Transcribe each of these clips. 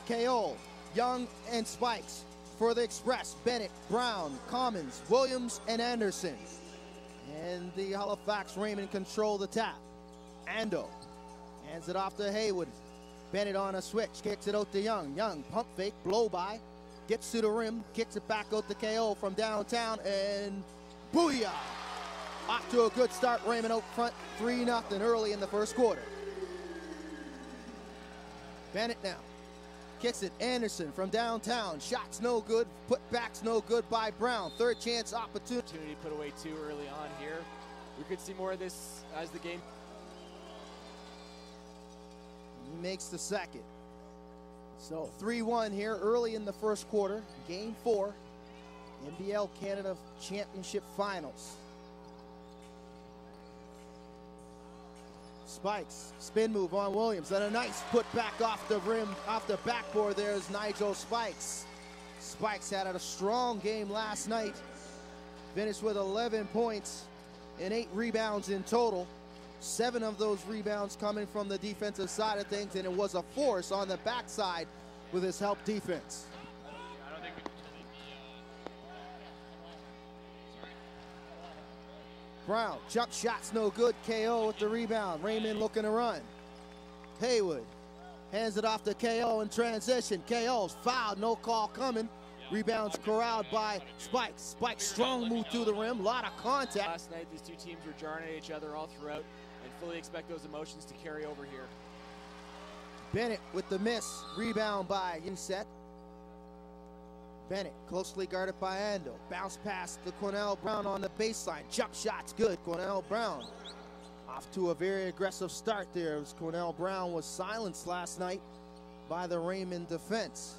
Kayeye, Young, and Spikes. For the Express, Bennett, Brown, Commons, Williams, and Anderson. And the Halifax Raymond control the tap. Ando hands it off to Haywood. Bennett on a switch, kicks it out to Young. Young, pump fake, blow by, gets to the rim, kicks it back out to Kayeye from downtown, and booyah! Off to a good start, Raymond out front, 3-0 early in the first quarter. Bennett now. Kicks it, Anderson from downtown. Shots no good, putbacks no good by Brown. Third chance opportunity. Put away two early on here. We could see more of this as the game. He makes the second. So 3-1 here early in the first quarter. Game 4, NBL Canada Championship Finals. Spikes, spin move on Williams, and a nice put back off the rim, off the backboard. There's Nigel Spikes. Spikes had a strong game last night. Finished with 11 points and 8 rebounds in total. 7 of those rebounds coming from the defensive side of things, and it was a force on the backside with his help defense. Brown, jump shots no good. Kayeye with the rebound. Raymond looking to run. Haywood hands it off to Kayeye in transition. Kayeye's fouled, no call coming. Rebounds corralled by Spikes. Spikes strong move to the rim, a lot of contact. Last night these two teams were jarring at each other all throughout, and fully expect those emotions to carry over here. Bennett with the miss. Rebound by Inset. Bennett closely guarded by Ando. Bounce pass to Cornell Brown on the baseline. Jump shot's good. Cornell Brown off to a very aggressive start there, as Cornell Brown was silenced last night by the Raymond defense.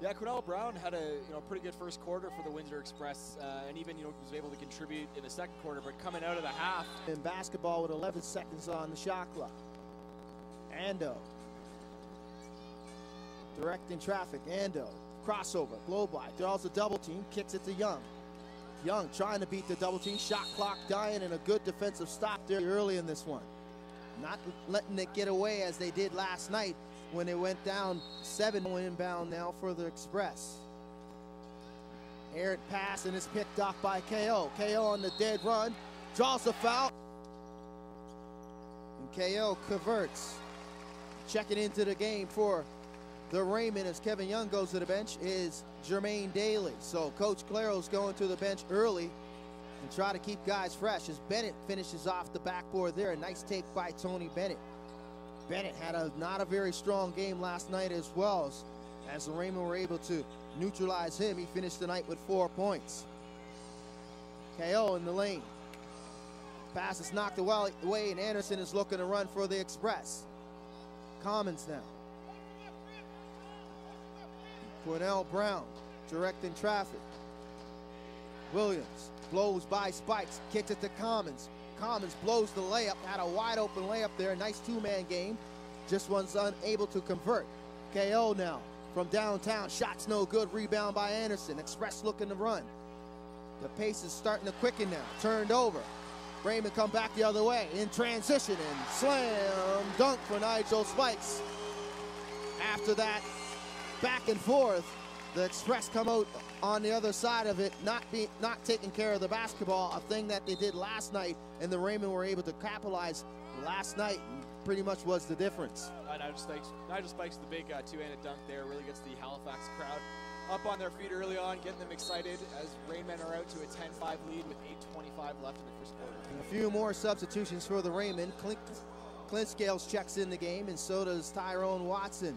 Yeah, Cornell Brown had a pretty good first quarter for the Windsor Express, and even was able to contribute in the second quarter. But coming out of the half, in basketball with 11 seconds on the shot clock. Ando directing traffic. Ando. Crossover, blow by, draws a double team, kicks it to Young. Young trying to beat the double team, shot clock dying, and a good defensive stop there early in this one. Not letting it get away as they did last night when they went down 7 inbound now for the Express. Errant pass and is picked off by Kayeye. Kayeye on the dead run, draws a foul. And Kayeye converts. Checking into the game for the Raymond as Kevin Young goes to the bench is Jermaine Daly. So Coach Claro's going to the bench early and try to keep guys fresh as Bennett finishes off the backboard there. A nice take by Tony Bennett. Bennett had not a very strong game last night as well, as the Raymond were able to neutralize him. He finished the night with 4 points. Kayeye in the lane. Pass is knocked away, and Anderson is looking to run for the Express. Commons now. Cornell Brown directing traffic. Williams blows by Spikes, kicks it to Commons. Commons blows the layup, had a wide open layup there. Nice 2-man game, just was unable to convert. Kayeye now from downtown, shots no good, rebound by Anderson. Express looking to run. The pace is starting to quicken now, turned over. Raymond come back the other way in transition, and slam dunk for Nigel Spikes. After that, back and forth, the Express come out on the other side of it, not taking care of the basketball, a thing that they did last night, and the Raymond were able to capitalize last night, and pretty much was the difference. Nigel Spikes, the big two-handed dunk there, really gets the Halifax crowd up on their feet early on, getting them excited as Raymond are out to a 10-5 lead with 8:25 left in the first quarter. And a few more substitutions for the Raymond. Clint Scales checks in the game, and so does Tyrone Watson.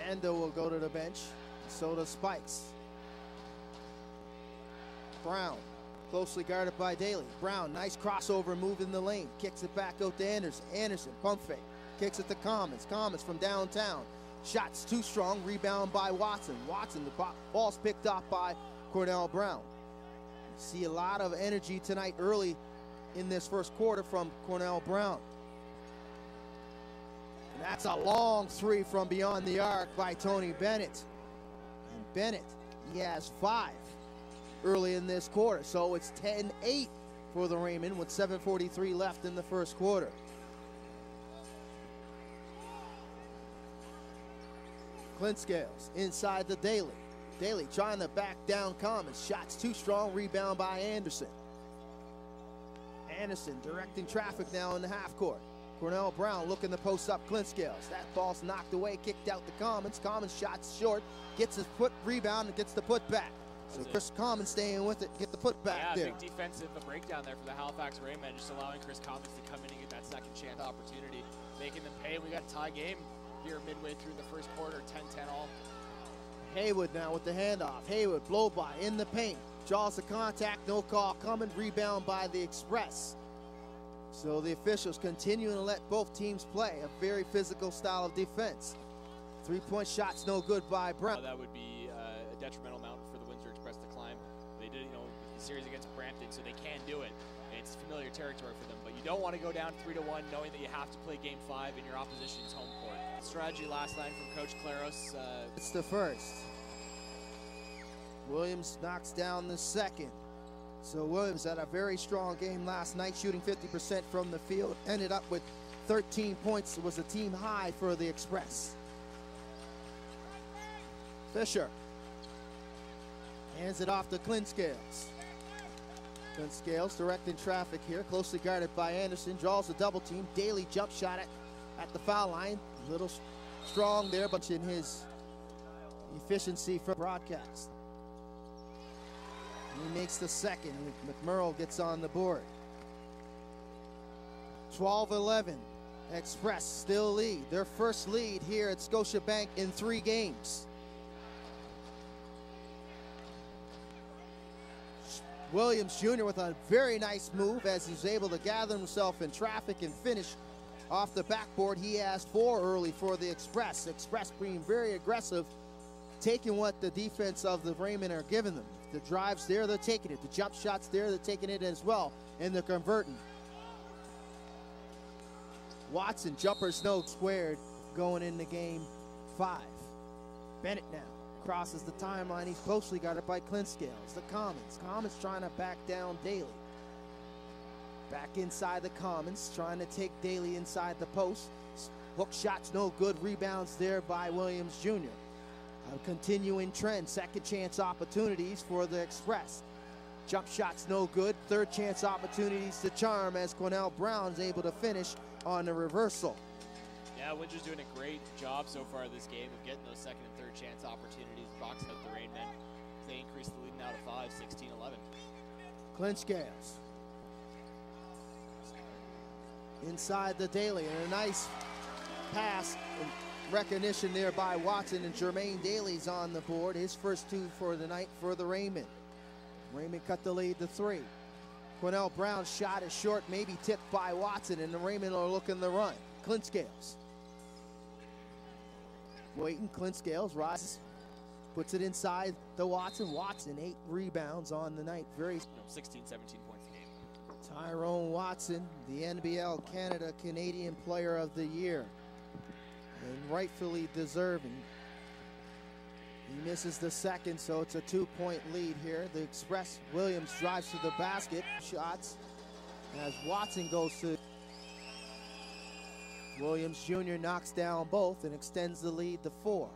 Ando will go to the bench, so does Spikes. Brown, closely guarded by Daly. Brown, nice crossover move in the lane, kicks it back out to Anderson. Anderson, pump fake, kicks it to Commons. Commons from downtown, shots too strong, rebound by Watson. Watson, the ball's picked off by Cornell Brown. You see a lot of energy tonight early in this first quarter from Cornell Brown. That's a long 3 from beyond the arc by Tony Bennett. And Bennett, he has 5 early in this quarter. So it's 10-8 for the Raymond with 7:43 left in the first quarter. Clint Scales inside the Daly. Daly trying to back down Commons. Shots too strong. Rebound by Anderson. Anderson directing traffic now in the half court. Cornell Brown looking to post up Clint Scales. That ball's knocked away, kicked out to Commons. Commons shots short, gets his rebound and gets the put back. So Chris Commons staying with it, get the put back there. Yeah, big defensive breakdown there for the Halifax Rainmen, just allowing Chris Commons to come in and get that second chance opportunity, making them pay. We got a tie game here midway through the first quarter, 10-10 all. Haywood now with the handoff. Haywood blow by in the paint. Draws the contact, no call coming. Rebound by the Express. So the officials continuing to let both teams play a very physical style of defense. 3-point shots no good by Brown. That would be a detrimental mountain for the Windsor Express to climb. They did, the series against Brampton, so they can do it. It's familiar territory for them, but you don't want to go down 3-1 knowing that you have to play Game 5 in your opposition's home court. Strategy last night from Coach Claros. It's the first. Williams knocks down the second. So Williams had a very strong game last night, shooting 50% from the field. Ended up with 13 points. It was a team high for the Express. Fisher hands it off to Clint Scales. Clint Scales directing traffic here, closely guarded by Anderson. Draws a double team. Daly jump shot at the foul line. A little strong there, but in his efficiency from broadcast. He makes the second. McMurrow gets on the board. 12-11. Express still lead. Their first lead here at Scotiabank in 3 games. Williams Jr. with a very nice move as he's able to gather himself in traffic and finish off the backboard. He asked for early for the Express. Express being very aggressive, taking what the defense of the Raymond are giving them. The drives there, they're taking it. The jump shots there, they're taking it as well, and they're converting. Watson, jumpers no squared, going into Game 5. Bennett now crosses the timeline. He's closely guarded by Clint Scales. The Commons. Commons trying to back down Daly. Back inside the Commons, trying to take Daly inside the post. Hook shots no good. Rebounds there by Williams Jr. A continuing trend. Second chance opportunities for the Express. Jump shots no good. Third chance opportunities to charm as Cornell Brown's able to finish on the reversal. Yeah, Windsor's doing a great job so far this game of getting those second and third chance opportunities, boxing out the Rainmen. They increase the lead now to 5, 16-11. Clint Scales. Inside the Daly, and a nice pass and recognition there by Watson, and Jermaine Daly's on the board. His first 2 for the night for the Raymond. Raymond cut the lead to 3. Cornell Brown's shot is short, maybe tipped by Watson, and the Raymond are looking to run. Clint Scales. Waiting, Clint Scales rises, puts it inside to Watson. Watson, 8 rebounds on the night. 16, 17 points a game. Tyrone Watson, the NBL Canadian Player of the Year, and rightfully deserving. He misses the second, so it's a 2-point lead here. The Express, Williams drives to the basket, shots, as Watson goes to. Williams Jr. knocks down both and extends the lead to 4.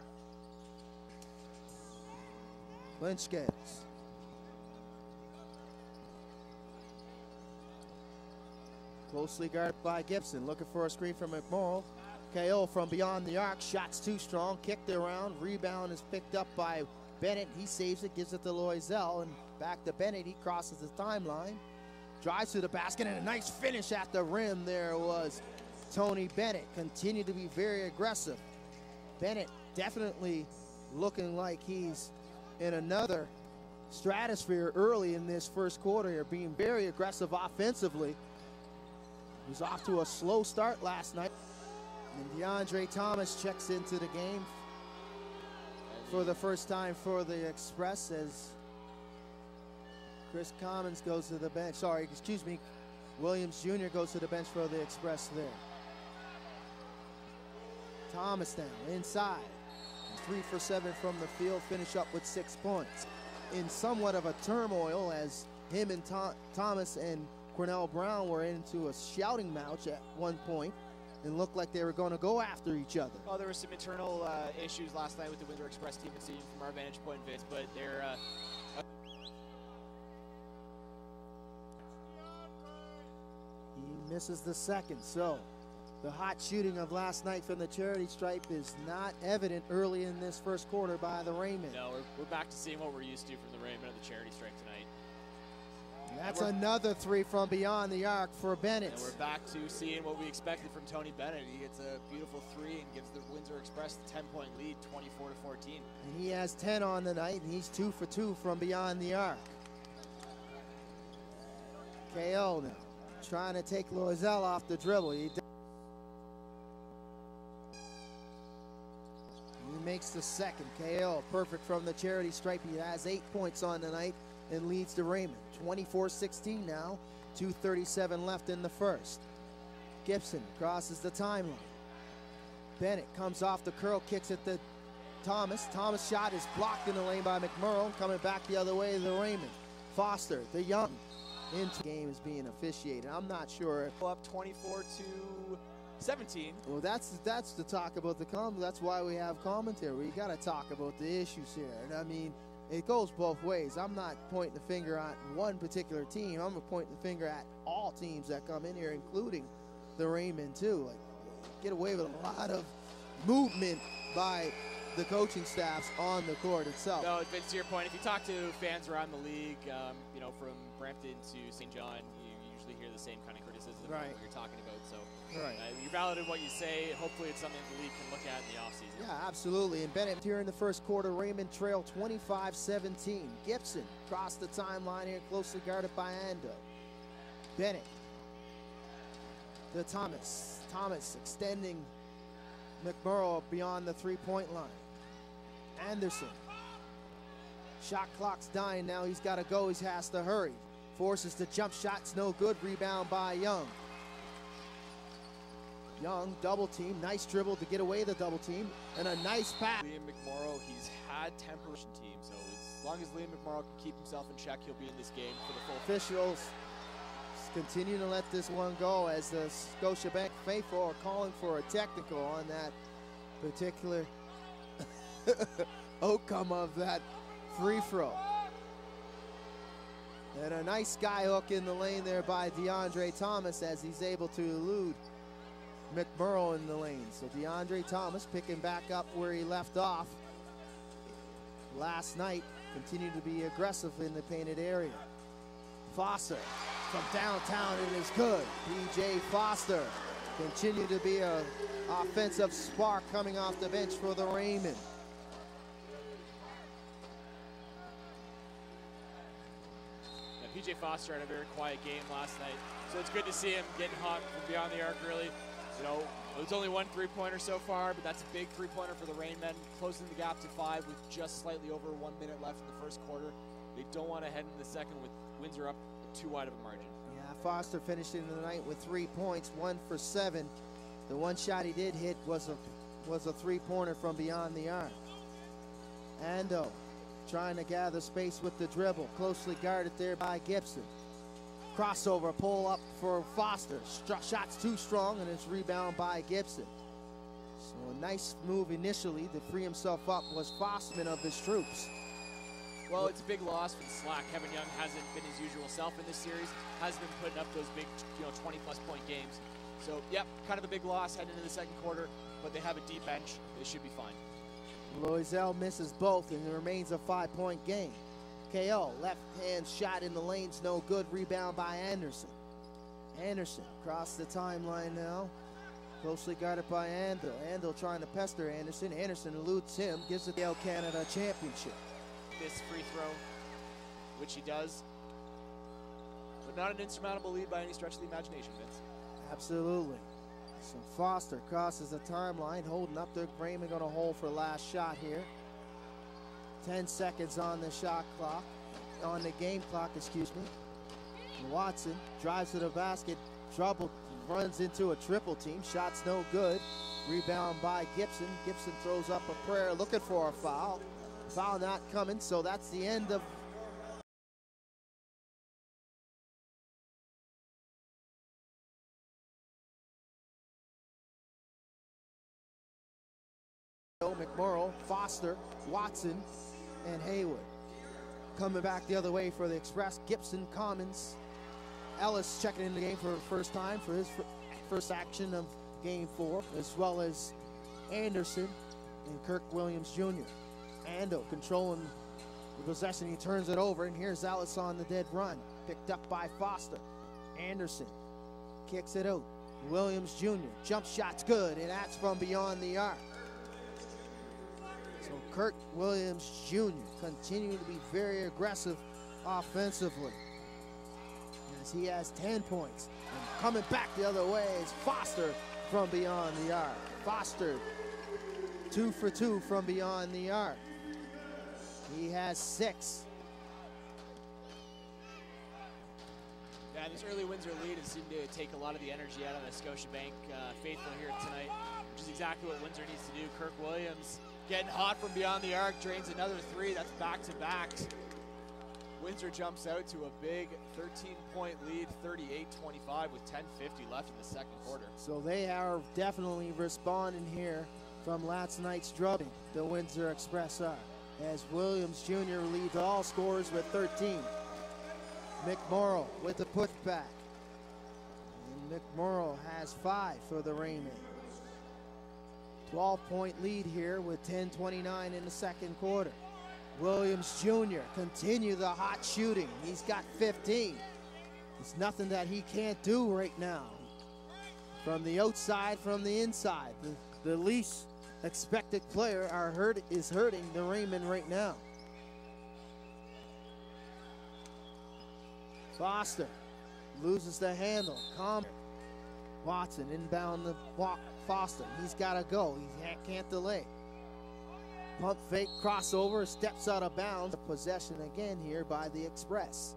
Clint Scales. Closely guarded by Gibson, looking for a screen from McMorrow. KO from beyond the arc, shots too strong, kicked around, rebound is picked up by Bennett. He saves it, gives it to Loisel, and back to Bennett. He crosses the timeline, drives to the basket, and a nice finish at the rim there was Tony Bennett. Continued to be very aggressive. Bennett definitely looking like he's in another stratosphere early in this first quarter here, being very aggressive offensively. He was off to a slow start last night. And DeAndre Thomas checks into the game for the first time for the Express as Chris Commons goes to the bench. Sorry, excuse me. Williams Jr. goes to the bench for the Express there. Thomas now inside. 3 for 7 from the field, finish up with 6 points. In somewhat of a turmoil as him and Thomas and Cornell Brown were into a shouting match at one point and looked like they were going to go after each other. Oh, there were some internal issues last night with the Windsor Express team, and seeing from our vantage point, Vince, but they're He misses the second, so the hot shooting of last night from the charity stripe is not evident early in this first quarter by the Raymond. No, we're back to seeing what we're used to from the Raymond and the charity stripe tonight. That's another three from beyond the arc for Bennett. And we're back to seeing what we expected from Tony Bennett. He gets a beautiful three and gives the Windsor Express the 10-point lead, 24-14. And he has 10 on the night, and he's 2 for 2 from beyond the arc. Kayeye now trying to take Loisel off the dribble. He makes the second. Kayeye perfect from the charity stripe. He has 8 points on the night and leads the Raymond. 24-16 now. 2:37 left in the first. Gibson crosses the timeline. Bennett comes off the curl, kicks it to Thomas. Thomas' shot is blocked in the lane by McMurrow. Coming back the other way to the Raymond. Foster, the young. Into the game is being officiated. I'm not sure. Up 24-17. Well, that's the talk about the That's why we have commentary. We got to talk about the issues here. And I mean, it goes both ways. I'm not pointing the finger at one particular team. I'm pointing the finger at all teams that come in here, including the Raymond too. Like, get away with a lot of movement by the coaching staffs on the court itself. No, Vince, to your point, if you talk to fans around the league, you know, from Brampton to St. John, you usually hear the same kind of criticism of what you're talking about. So you're valid in what you say. Hopefully it's something the league can look at in the offseason. Yeah, absolutely. And Bennett here in the first quarter, Raymond trail 25-17. Gibson crossed the timeline here, closely guarded by Ando. Bennett to Thomas. Thomas extending McMurrow beyond the three-point line. Anderson. Shot clock's dying now. He's got to go. He has to hurry. Forces the jump shots, no good. Rebound by Young. Young, double team. Nice dribble to get away the double team. And a nice pass. Liam McMorrow, he's had temperament team, so as long as Liam McMorrow can keep himself in check, he'll be in this game for the full. Officials continue to let this one go as the Scotiabank faithful are calling for a technical on that particular outcome of that free throw. And a nice sky hook in the lane there by DeAndre Thomas as he's able to elude McMurrow in the lane. So DeAndre Thomas picking back up where he left off last night, continued to be aggressive in the painted area. Foster from downtown, it is good. P.J. Foster continue to be an offensive spark coming off the bench for the Raymond. P.J. Foster had a very quiet game last night, so it's good to see him getting hot from beyond the arc early. You know, it was only one three-pointer so far, but that's a big three-pointer for the Rainmen, closing the gap to 5 with just slightly over 1 minute left in the first quarter. They don't want to head into the second with Windsor up too wide of a margin. Yeah, Foster finishing the night with 3 points, 1 for 7. The one shot he did hit was a three-pointer from beyond the arc. Ando trying to gather space with the dribble, closely guarded there by Gibson. Crossover, pull up for Foster. Shot's too strong, and it's rebound by Gibson. So a nice move initially to free himself up was Fossman of his troops. Well, it's a big loss for the slack. Kevin Young hasn't been his usual self in this series, hasn't been putting up those big, 20-plus point games. So, yep, kind of a big loss heading into the second quarter, but they have a deep bench. They should be fine. Loisel misses both, and it remains a 5-point game. Kayeye, left-hand shot in the lane's no good. Rebound by Anderson. Anderson across the timeline now. Closely guarded by Ando. Ando trying to pester Anderson. Anderson eludes him, gives it the NBL Canada Championship. This free throw, which he does, but not an insurmountable lead by any stretch of the imagination, Vince. Absolutely. So Foster crosses the timeline, holding up. The Raymond going to hold for last shot here. 10 seconds on the shot clock, on the game clock, excuse me. Watson drives to the basket, trouble, runs into a triple team. Shot's no good. Rebound by Gibson. Gibson throws up a prayer looking for a foul. Foul not coming, so that's the end of McMorrow, Foster, Watson, and Haywood. Coming back the other way for the Express, Gibson, Commons. Ellis checking in the game for the first time for his first action of Game 4, as well as Anderson and Kirk Williams Jr. Ando controlling the possession. He turns it over, and here's Ellis on the dead run. Picked up by Foster. Anderson kicks it out. Williams Jr. jump shot's good, and that's from beyond the arc. So Kirk Williams Jr. continuing to be very aggressive offensively, as he has 10 points. And coming back the other way is Foster from beyond the arc. Foster 2 for 2 from beyond the arc. He has 6. Yeah, this early Windsor lead has seemed to take a lot of the energy out of the Scotiabank faithful here tonight, which is exactly what Windsor needs to do. Kirk Williams getting hot from beyond the arc, drains another 3. That's back-to-backs. Windsor jumps out to a big 13-point lead, 38-25 with 10:50 left in the second quarter. So they are definitely responding here from last night's drubbing. The Windsor Express are, as Williams Jr. leads all scorers with 13. McMorrow with the putback. And McMorrow has 5 for the Raymond. 12-point lead here with 10:29 in the second quarter. Williams Jr. continue the hot shooting. He's got 15. There's nothing that he can't do right now. From the outside, from the inside. The least expected player is hurting the Raymond right now. Foster loses the handle. Watson inbound the walk. Foster, he's got to go. He can't delay. Pump fake, crossover, steps out of bounds. Possession again here by the Express.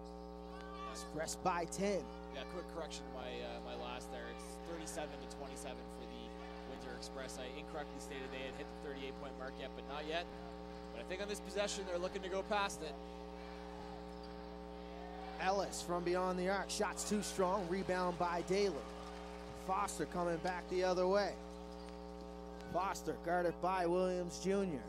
Express by 10. Yeah, quick correction, my last there. It's 37-27 for the Windsor Express. I incorrectly stated they had hit the 38-point mark yet, but not yet. But I think on this possession, they're looking to go past it. Ellis from beyond the arc. Shot's too strong. Rebound by Daly. Foster coming back the other way. Foster guarded by Williams Jr.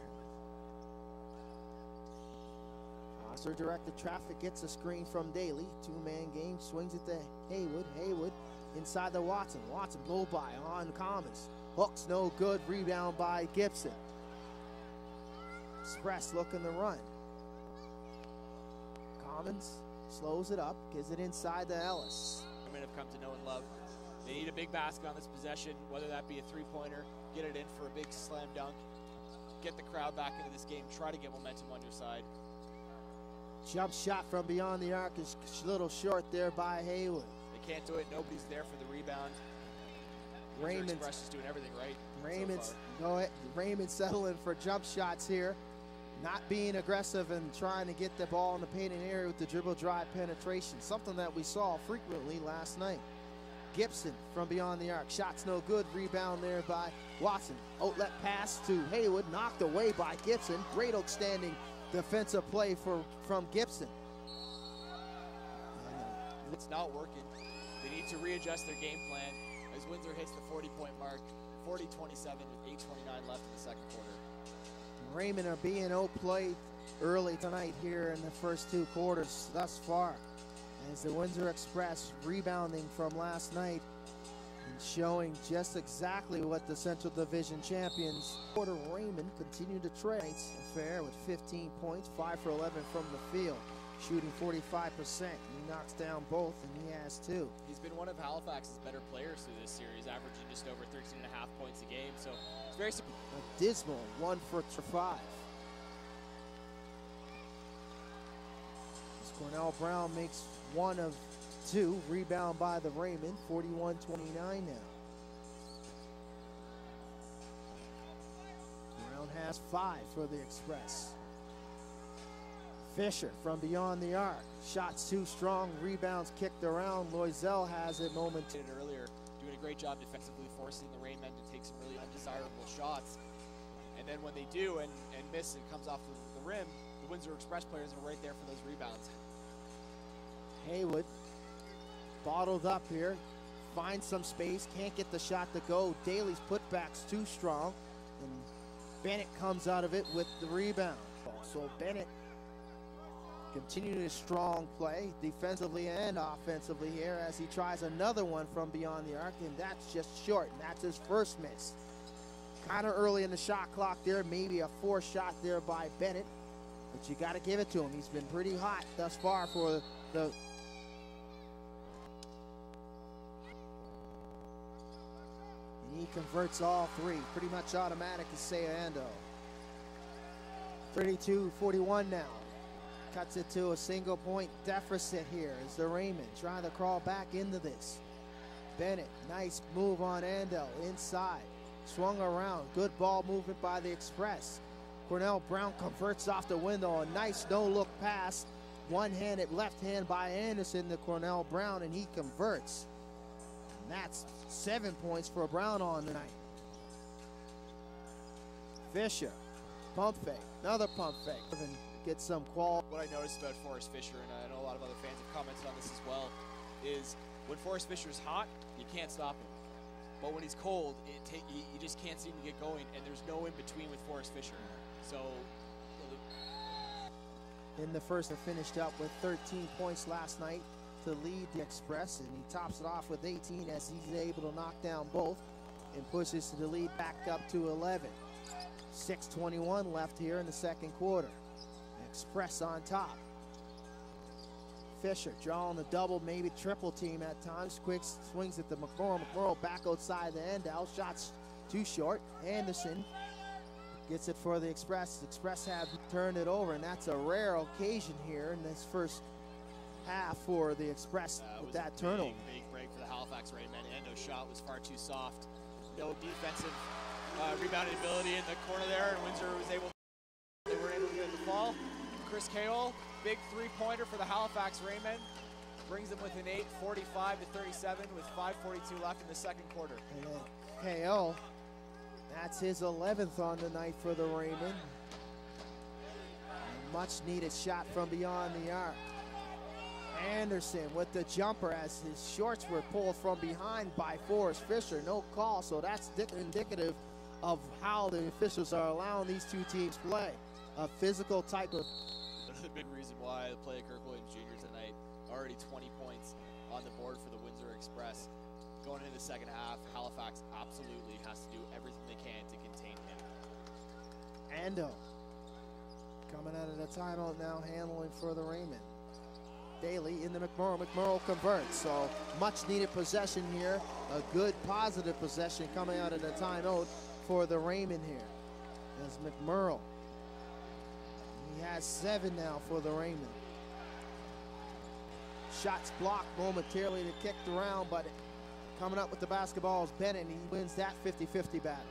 Foster directed traffic, gets a screen from Daly. Two-man game, swings it to Haywood. Haywood inside the Watson. Watson blow by on Commons. Hooks no good. Rebound by Gibson. Express looking to run. Commons slows it up, gives it inside to Ellis. Women have come to know and love. They need a big basket on this possession, whether that be a three-pointer, get it in for a big slam dunk, get the crowd back into this game, try to get momentum on your side. Jump shot from beyond the arc is a little short there by Haywood. They can't do it. Nobody's there for the rebound. Raymond Express is doing everything right. Raymond settling for jump shots here, not being aggressive and trying to get the ball in the painted area with the dribble drive penetration, something that we saw frequently last night. Gibson from beyond the arc, shots no good. Rebound there by Watson. Outlet pass to Haywood, knocked away by Gibson. Great outstanding defensive play from Gibson. It's not working. They need to readjust their game plan as Windsor hits the 40-point mark, 40-27 with 8:29 left in the second quarter. Raymond are being outplayed early tonight here in the first 2 quarters thus far, as the Windsor Express rebounding from last night and showing just exactly what the Central Division champions. Quarter Raymond continued to trade affair with 15 points, 5 for 11 from the field, shooting 45%. He knocks down both, and he has 2. He's been one of Halifax's better players through this series, averaging just over 13.5 points a game. So it's very a dismal 1 for 5. Cornell Brown makes 1 of 2. Rebound by the Raymond, 41-29 now. Brown has 5 for the Express. Fisher from beyond the arc. Shots too strong, rebounds kicked around. Loisel has it momentarily. Earlier, doing a great job defensively, forcing the Raymond to take some really undesirable shots. And then when they do and miss, it comes off the rim, the Windsor Express players are right there for those rebounds. Haywood bottled up here, finds some space, can't get the shot to go. Daly's putback's too strong, and Bennett comes out of it with the rebound. So Bennett continuing his strong play defensively and offensively here as he tries another one from beyond the arc, and that's just short, and that's his first miss. Kind of early in the shot clock there, maybe a forced shot there by Bennett, but you got to give it to him. He's been pretty hot thus far for the and he converts all three, pretty much automatic to Sayando. 32-41 now. Cuts it to a single point deficit here as the Raymond trying to crawl back into this. Bennett, nice move on Ando, inside. Swung around, good ball movement by the Express. Cornell Brown converts off the window, a nice no-look pass. One-handed left hand by Anderson to Cornell Brown, and he converts. And that's 7 points for Brown on tonight. Fisher, pump fake, another pump fake. And get some quality. What I noticed about Forrest Fisher, and I know a lot of other fans have commented on this as well, is when Forrest Fisher's hot, you can't stop him. But when he's cold, you just can't seem to get going, and there's no in-between with Forrest Fisher. So, in the first, he finished up with 13 points last night to lead the Express, and he tops it off with 18 as he's able to knock down both and pushes the lead back up to 11. 6:21 left here in the second quarter. Express on top. Fisher drawing the double, maybe triple team at times. Quick swings at the McMorrow. McMorrow back outside the end out. Shots too short. Anderson gets it for the Express. Express have turned it over, and that's a rare occasion here in this first half for the Express with that turnover. Big break for the Halifax Raymond. Endo's shot was far too soft. No defensive rebounding ability in the corner there, and Windsor was able. They were able to get the ball. Chris Kayeye, big three-pointer for the Halifax Raymond, brings them within 8, 45-37 with 5:42 left in the second quarter. And then Kayeye, that's his 11th on the night for the Raymond. A much-needed shot from beyond the arc. Anderson with the jumper as his shorts were pulled from behind by Forrest Fisher. No call, so that's indicative of how the officials are allowing these two teams play. A physical type of. Another big reason why the play of Kirk Williams Jr. tonight, already 20 points on the board for the Windsor Express. Going into the second half, Halifax absolutely has to do everything they can to contain him. Ando coming out of the timeout now, handling for the Raymond. Daly in the McMorrow. McMorrow converts, so much needed possession here. A good positive possession coming out of the timeout for the Raymond here. As McMorrow. He has 7 now for the Raymond. Shots blocked momentarily to kicked around, but coming up with the basketball is Bennett, and he wins that 50-50 battle.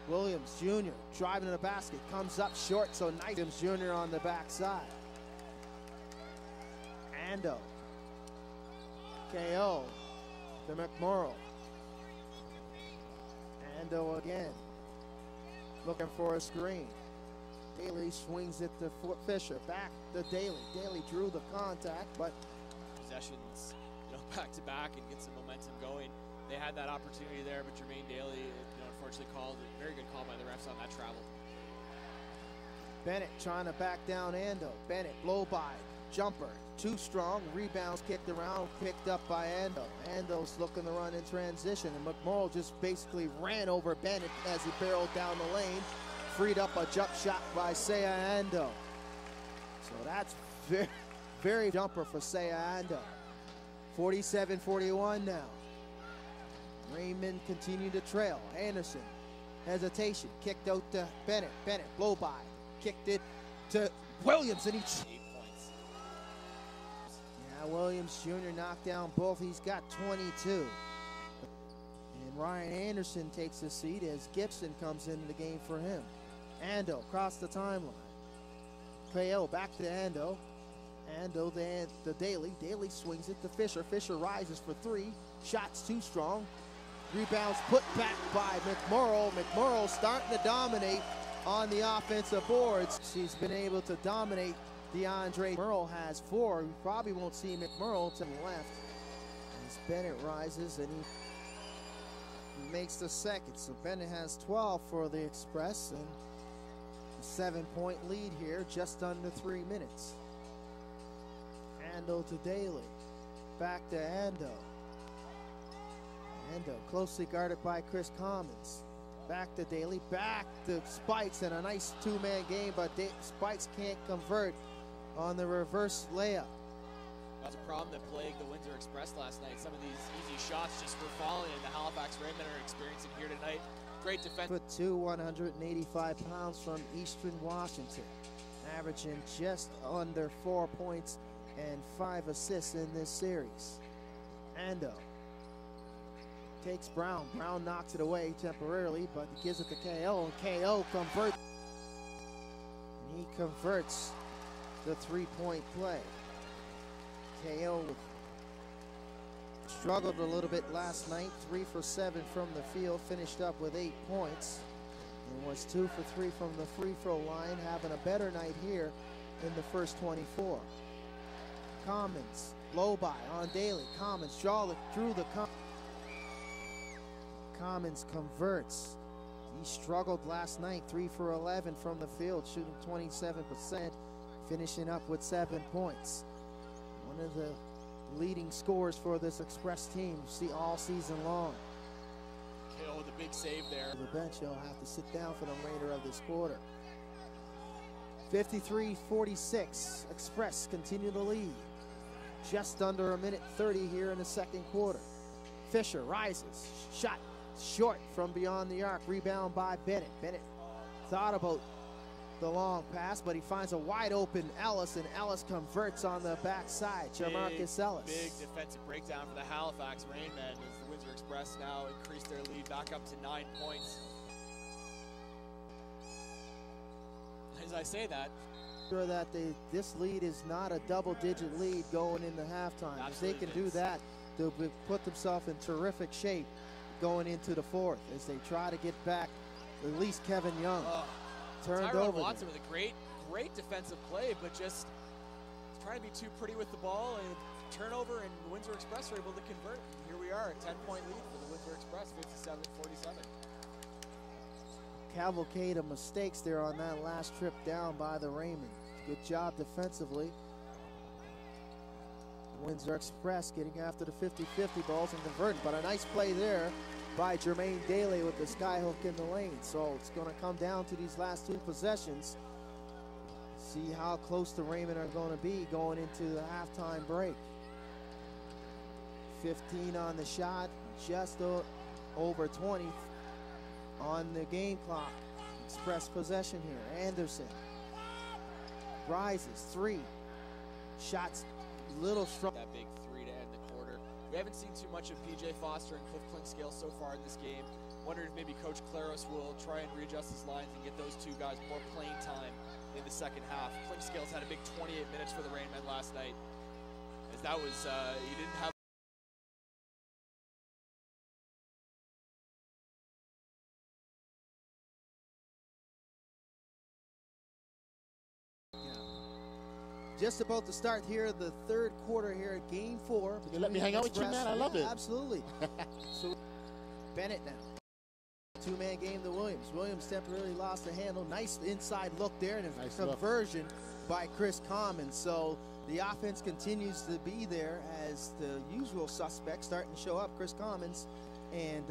Williams Jr. driving to the basket, comes up short, so nice. Williams Jr. on the backside. Ando. Kayeye to McMorrow. Ando again. Looking for a screen. Daly swings it to Fisher. Back to Daly. Daly drew the contact, but possessions, back to back and get some momentum going. They had that opportunity there, but Jermaine Daly, unfortunately called a very good call by the refs on that travel. Bennett trying to back down Ando. Bennett blow by, jumper, too strong. Rebounds kicked around, picked up by Ando. Ando's looking to run in transition, and McMorrow just basically ran over Bennett as he barreled down the lane. Freed up a jump shot by Sayando. So that's very, very jumper for Sayando. 47-41 now. Raymond continued to trail. Anderson, hesitation, kicked out to Bennett. Bennett, blow by, kicked it to Williams, and he 8 points. Yeah, Williams Jr. knocked down both. He's got 22. And Ryan Anderson takes a seat as Gibson comes into the game for him. Ando across the timeline. Kayeye back to Ando. Ando the Daly. Daly swings it to Fisher. Fisher rises for 3. Shots too strong. Rebounds put back by McMorrow. McMorrow starting to dominate on the offensive boards. She's been able to dominate DeAndre. McMorrow has 4. We probably won't see McMorrow to the left. As Bennett rises and he makes the second. So Bennett has 12 for the Express, and a 7-point lead here, just under 3 minutes. Ando to Daly. Back to Ando. Ando closely guarded by Chris Commons. Back to Daly, back to Spikes, and a nice two-man game, but Spikes can't convert on the reverse layup. That's a problem that plagued the Windsor Express last night. Some of these easy shots just were falling, and the Halifax Raymond are experiencing here tonight. Great defense. 6'2", 185 pounds from Eastern Washington, averaging just under 4 points and 5 assists in this series. Ando takes Brown. Brown knocks it away temporarily, but he gives it to KO, and KO converts. And he converts the three-point play. KO struggled a little bit last night, 3 for 7 from the field, finished up with 8 points, and was 2 for 3 from the free throw line, having a better night here in the first 24. Commons, low by on Daly. Commons draw it through the Commons converts. He struggled last night, 3 for 11 from the field, shooting 27%, finishing up with 7 points. One of the leading scorers for this Express team, see all season long. KO with a big save there. The bench, he'll have to sit down for the remainder of this quarter. 53-46, Express continue to lead. Just under a minute 30 here in the second quarter. Fisher rises, shot short from beyond the arc, rebound by Bennett. Bennett thought about the long pass, but he finds a wide open Ellis, and Ellis converts on the backside. Jamarcus Ellis. Big defensive breakdown for the Halifax Rainmen as the Windsor Express now increase their lead back up to 9 points. As I say that, sure that this lead is not a double-digit lead going into halftime. If they can do that, they'll put themselves in terrific shape going into the fourth as they try to get back at least Kevin Young. Turned Tyrone over Watson with a great defensive play, but just trying to be too pretty with the ball, and turnover, and Windsor Express are able to convert. And here we are, a 10-point lead for the Windsor Express, 57-47. Cavalcade of mistakes there on that last trip down by the Raymond. Good job defensively. Windsor Express getting after the 50-50 balls and converting, but a nice play there by Jermaine Daly with the skyhook in the lane. So it's going to come down to these last 2 possessions. See how close the Raymond are going to be going into the halftime break. 15 on the shot, just over 20 on the game clock. Express possession here. Anderson rises, 3. Shots little strong. That big 3 to end the quarter. We haven't seen too much of PJ Foster and Cliff Clinkscale so far in this game. Wondered if maybe Coach Claros will try and readjust his lines and get those 2 guys more playing time in the second half. Clinkscale's had a big 28 minutes for the Rainmen last night, as that was, he didn't have just about to start here, the third quarter here at Game 4. You let me hang out with you, man? I love it. Absolutely. So Bennett now. 2-man game to Williams. Williams temporarily lost the handle. Nice inside look there, and a nice conversion by Chris Commons. So the offense continues to be there as the usual suspects starting to show up. Chris Commons and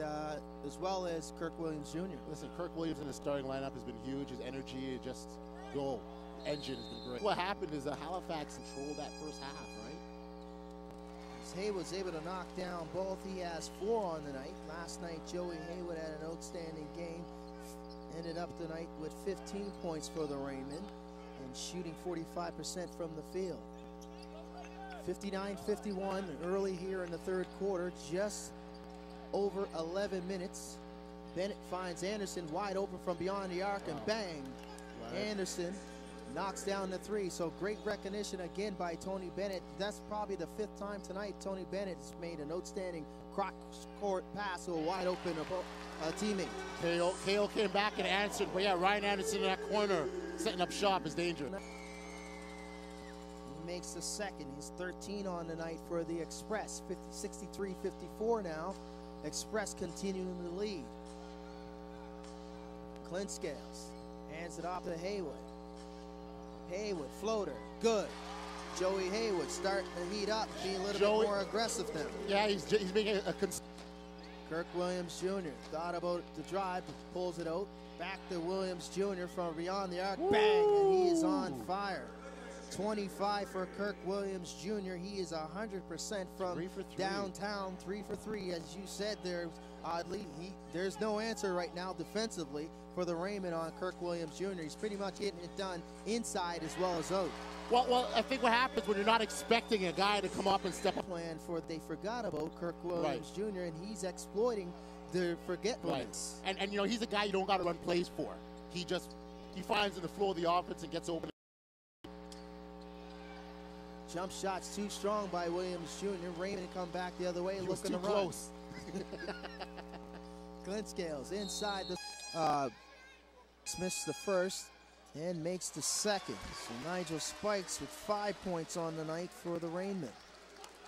as well as Kirk Williams Jr. Listen, Kirk Williams in the starting lineup has been huge. His energy, just go. Engine has been great. What happened is Halifax controlled that first half, right? Hay was able to knock down both. He has 4 on the night. Last night, Joey Haywood had an outstanding game. Ended up tonight with 15 points for the Raymond and shooting 45% from the field. 59-51 early here in the third quarter, just over 11 minutes. Bennett finds Anderson wide open from beyond the arc, and bang, Anderson knocks down the 3. So great recognition again by Tony Bennett. That's probably the 5th time tonight Tony Bennett has made an outstanding cross-court pass to a wide open teammate. KO came back and answered, but yeah, Ryan Anderson in that corner setting up shop is dangerous. He makes the second. He's 13 on the night for the Express. 63-54 now. Express continuing the lead. Clint Scales hands it off to Haywood. Haywood, floater, good. Joey Haywood starting to heat up, being a little bit more aggressive now. Yeah, he's making a Kirk Williams Jr. thought about the drive, but pulls it out. Back to Williams Jr. from beyond the arc. Woo! Bang, and he is on fire. 25 for Kirk Williams Jr. He is 100% from 3 for 3. Downtown, 3 for 3. As you said there, oddly, there's no answer right now defensively for the Raymond on Kirk Williams Jr. He's pretty much getting it done inside as well as out. Well, I think what happens when you're not expecting a guy to come up and step up. Plan for they forgot about Kirk Williams Jr. and he's exploiting the forgetfulness. Right. And you know, he's a guy you don't got to run plays for. He finds in the flow of the offense and gets open. Jump shots too strong by Williams Jr. Raymond come back the other way, He looking was too close. Clint Scales inside the missed the first and makes the second. So Nigel Spikes with 5 points on the night for the Raymond.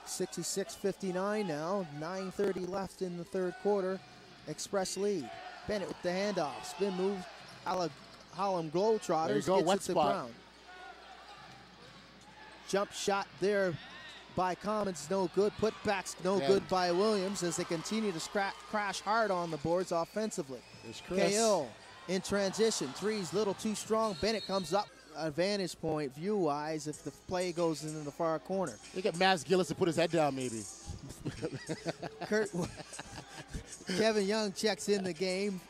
66-59 now, 9:30 left in the third quarter. Express lead. Bennett with the handoff, spin move. Harlem Globetrotters there you go, gets wet it to spot. Brown. Jump shot there by Commons, no good. Putbacks, no good by Williams as they continue to crash hard on the boards offensively. KO in transition. Three's a little too strong. Bennett comes up. Advantage point view-wise if the play goes into the far corner. They get Maz Gillis to put his head down maybe. Kevin Young checks in the game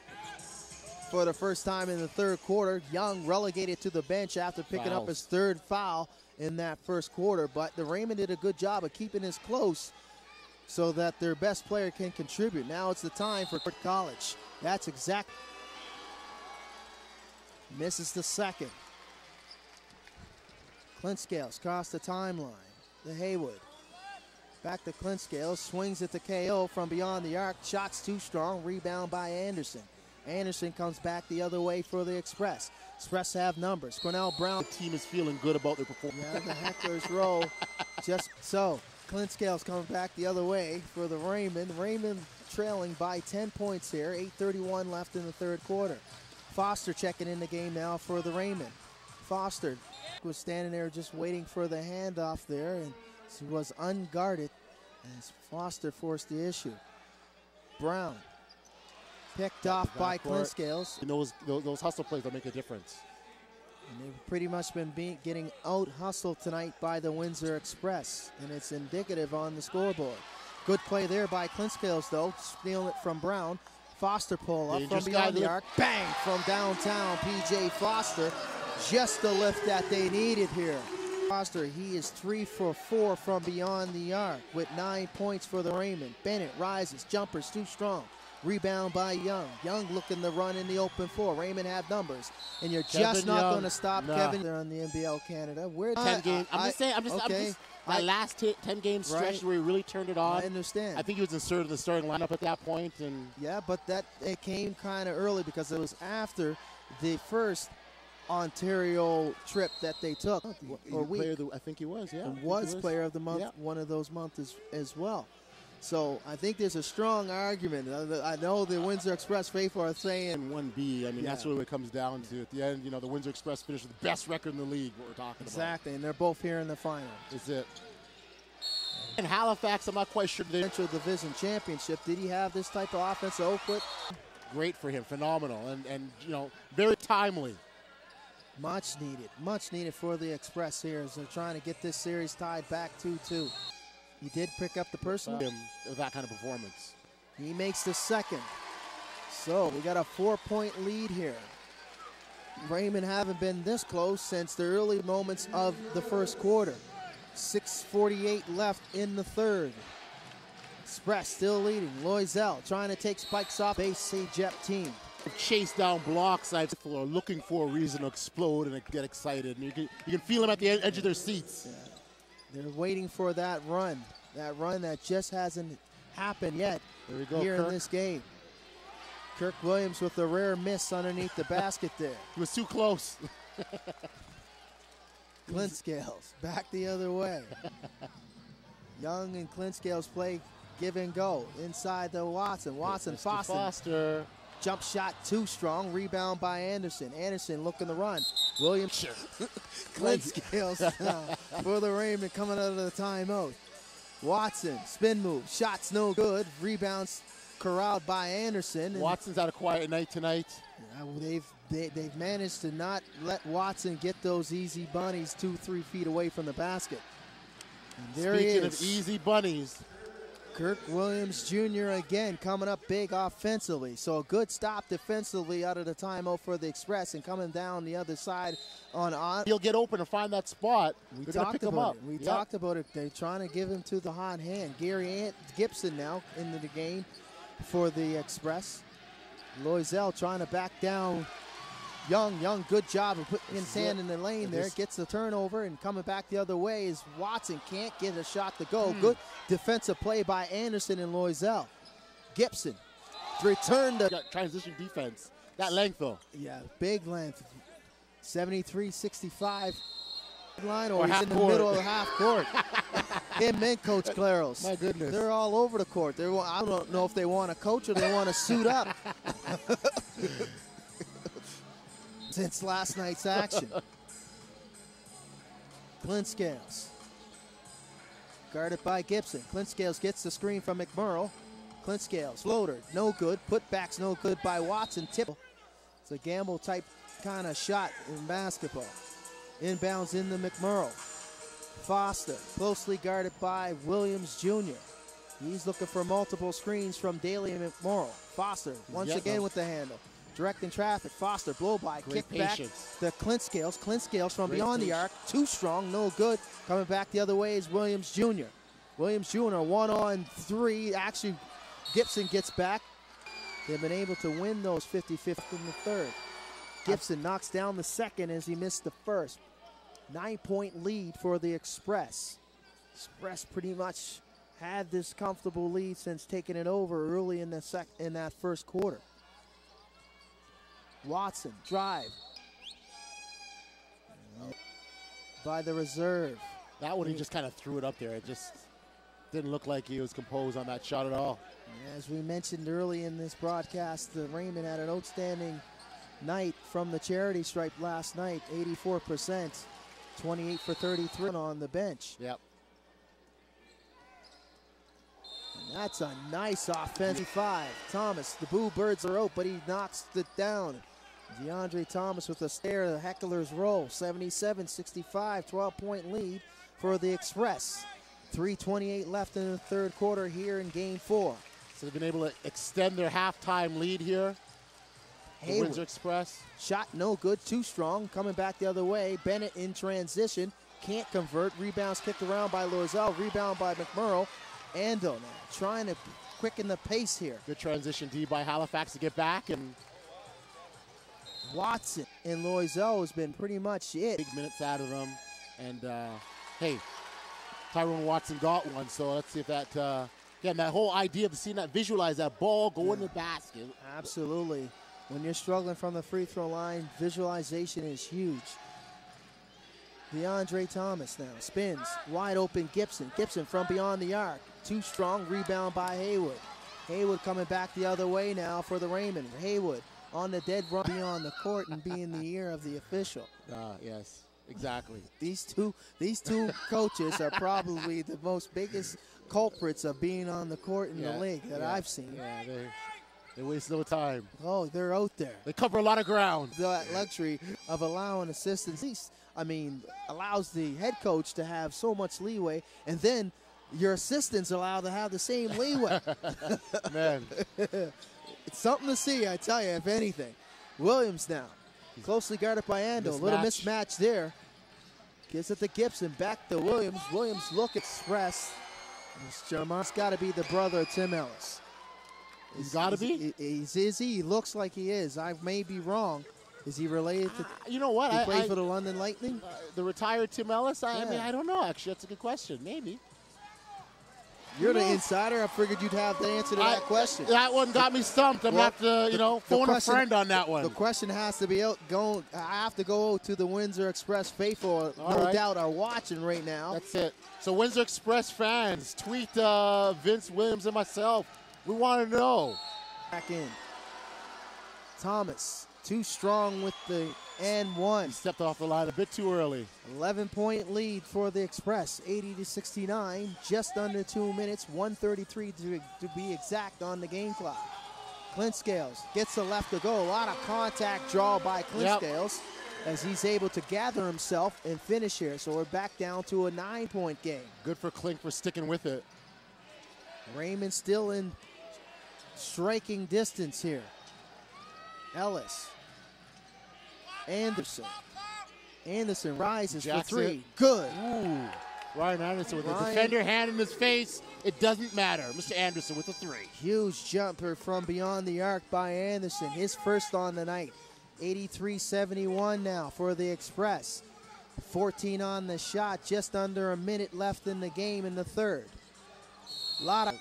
for the first time in the third quarter. Young relegated to the bench after picking up his third foul in that first quarter, but the Raymond did a good job of keeping this close so that their best player can contribute. Now it's the time for College. That's exact. Misses the second. Clint Scales across the timeline to Haywood. Back to Clint Scales, swings it to KO from beyond the arc. Shots too strong, rebound by Anderson. Anderson comes back the other way for the Express. Express have numbers. Cornell Brown. The team is feeling good about their performance. Yeah, the hecklers roll. Just so. Clint Scales coming back the other way for the Raymond. Raymond trailing by 10 points here. 8:31 left in the third quarter. Foster checking in the game now for the Raymond. Foster was standing there just waiting for the handoff there, and he was unguarded as Foster forced the issue. Brown picked off by Clint Scales. And those hustle plays will make a difference. And they've pretty much been getting out-hustled tonight by the Windsor Express, and it's indicative on the scoreboard. Good play there by Clint Scales, though, stealing it from Brown. Foster pull up from beyond the arc. Bang! From downtown, P.J. Foster. Just the lift that they needed here. Foster, he is 3 for 4 from beyond the arc with 9 points for the Raymond. Bennett rises, jumpers too strong. Rebound by Young. Young looking to run in the open floor. Raymond have numbers, and you're just not going to stop Kevin. They're on the NBL Canada. We're 10 games. I'm just saying. That last 10-game stretch where he really turned it on. I understand. I think he was inserted in the starting lineup at that point, and yeah, but it came kind of early because it was after the first Ontario trip that they took. Or week. I think he was. Yeah, was player of the month. Yeah. One of those months as well. So I think there's a strong argument. I know the Windsor Express faithful are saying 1B. I mean, that's what it comes down to. At the end, you know, the Windsor Express finished with the best record in the league. What we're talking about. Exactly, and they're both here in the final. That's it. In Halifax, I'm not quite sure. Central Division Championship. Did he have this type of offensive output? Great for him, phenomenal, and you know, very timely. Much needed for the Express here as they're trying to get this series tied back 2-2. He did pick up the personal. With that kind of performance. He makes the second. So we got a 4-point lead here. Raymond haven't been this close since the early moments of the first quarter. 6:48 left in the third. Express still leading. Loisel trying to take spikes off base C-Jet team. Chase down blocks. People are looking for a reason to explode and get excited. And you can feel them at the edge of their seats. Yeah. They're waiting for that run that just hasn't happened yet here in this game. Kirk Williams with a rare miss underneath the basket there. He was too close. Clint Scales back the other way. Young and Clint Scales play give and go. Inside to Watson. Watson, Foster. Jump shot too strong. Rebound by Anderson. Anderson looking to run. Williams. Clint Scales for the Raymond coming out of the timeout. Watson, spin move. Shots no good. Rebounds corralled by Anderson. Watson's had a quiet night tonight. They've managed to not let Watson get those easy bunnies 2-3 feet away from the basket. And there Speaking he is. of easy bunnies, Kirk Williams Jr. again coming up big offensively. So a good stop defensively out of the timeout for the Express, and coming down the other side on. He'll get open and find that spot. We They're gonna talked pick him about up. it. We talked about it. They're trying to give him to the hot hand. Gary Gibson now into the game for the Express. Loisel trying to back down. Young, good job of putting his hand in the lane there. Gets the turnover, and coming back the other way is Watson. Can't get a shot to go. Good defensive play by Anderson and Loisel. Gibson returned the transition defense. That length, though. Yeah, big length. 73-65 line, or Or he's half in the court. middle of the half court. Him and Coach Claros. My goodness. They're all over the court. I don't know if they want to coach or they want to suit up. Since last night's action. Clint Scales. Guarded by Gibson. Clint Scales gets the screen from McMurrow. Clint Scales, floater, no good. Putback's no good by Watson. Tip. It's a gamble type kind of shot in basketball. Inbounds into McMurrow. Foster, closely guarded by Williams Jr. He's looking for multiple screens from Daly and McMurrow. Foster, once again with the handle. Directing traffic. Foster, blow by, kick back to Clint Scales. Clint Scales from beyond the arc. Too strong, no good. Coming back the other way is Williams Jr. Williams Jr. 1-on-3. Actually, Gibson gets back. They've been able to win those 50-50 in the third. Gibson knocks down the second as he missed the first. 9-point lead for the Express. Express pretty much had this comfortable lead since taking it over early in that first quarter. Watson, drive. By the reserve. That one, he just kind of threw it up there. It just didn't look like he was composed on that shot at all. As we mentioned early in this broadcast, the Raymond had an outstanding night from the charity stripe last night. 84%, 28 for 33 on the bench. Yep. And that's a nice offensive 5. Thomas, the Boo Birds are out, but he knocks it down. DeAndre Thomas with a stare, the Heckler's roll. 77-65, 12-point lead for the Express. 3:28 left in the third quarter here in Game 4. So they've been able to extend their halftime lead here. The Windsor Express. Shot no good, too strong. Coming back the other way. Bennett in transition. Can't convert. Rebounds kicked around by Loisel. Rebound by McMurrow. Ando now trying to quicken the pace here. Good transition D by Halifax to get back, and Watson and Loisel has been pretty much it. Big minutes out of them, and hey, Tyrone Watson got one, so let's see if that, again, that whole idea of seeing that, visualize that ball go in the basket. Absolutely. When you're struggling from the free throw line, visualization is huge. DeAndre Thomas now spins, wide open Gibson. Gibson from beyond the arc. Too strong, rebound by Haywood. Haywood coming back the other way now for the Raymond. Haywood on the dead run beyond the court and be in the ear of the official. Yes, exactly. These two coaches are probably the most biggest culprits of being on the court in the league that I've seen. Yeah, they waste no time. Oh, they're out there. They cover a lot of ground. That luxury of allowing assistants, allows the head coach to have so much leeway, and then your assistants are allowed to have the same leeway. Man. It's something to see, I tell you, if anything. Williams now, closely guarded by Ando. A little mismatch there. Gives it to Gibson, back to Williams. Williams look Express. Jamar's got to be the brother of Tim Ellis. He's got to be? Is he? He looks like he is. I may be wrong. Is he related to? You know what? He played for the London Lightning? The retired Tim Ellis? I mean, I don't know, actually. That's a good question. Maybe. You're the insider. I figured you'd have the answer to that question. That one got me stumped. I'm going to have to, phone a friend on that one. The question has to be going. I have to go to the Windsor Express faithful. No doubt are watching right now. That's it. So Windsor Express fans, tweet Vince Williams and myself. We want to know. Back in. Thomas, too strong with the N1. He stepped off the line a bit too early. 11-point lead for the Express, 80-69, just under 2 minutes, 1:33 to be exact on the game clock. Clint Scales gets the left to go. A lot of contact draw by Clint Scales as he's able to gather himself and finish here. So we're back down to a 9-point game. Good for Clint for sticking with it. Raymond still in striking distance here. Ellis. Anderson rises for three. Good. Ooh. Ryan Anderson with a defender hand in his face. It doesn't matter. Mr. Anderson with a three. Huge jumper from beyond the arc by Anderson. His first on the night. 83-71 now for the Express. 14 on the shot. Just under a minute left in the game in the third. Lot of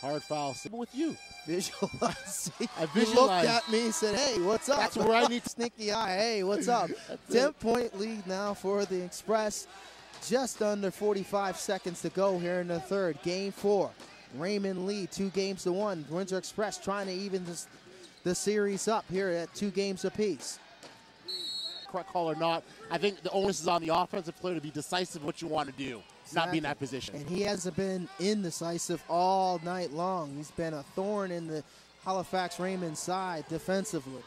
hard foul. With you. Visualize. I visualized. He looked at me and said, hey, what's up? That's where I need to sneaky eye. Hey, what's up? 10-point lead now for the Express. Just under 45 seconds to go here in the third. Game 4. Raymond lead 2-1. Windsor Express trying to even the series up here at 2 games apiece. Correct call or not, I think the onus is on the offensive player to be decisive in what you want to do. Exactly. Not be in that position. And he hasn't been indecisive all night long. He's been a thorn in the Halifax Raymond side defensively.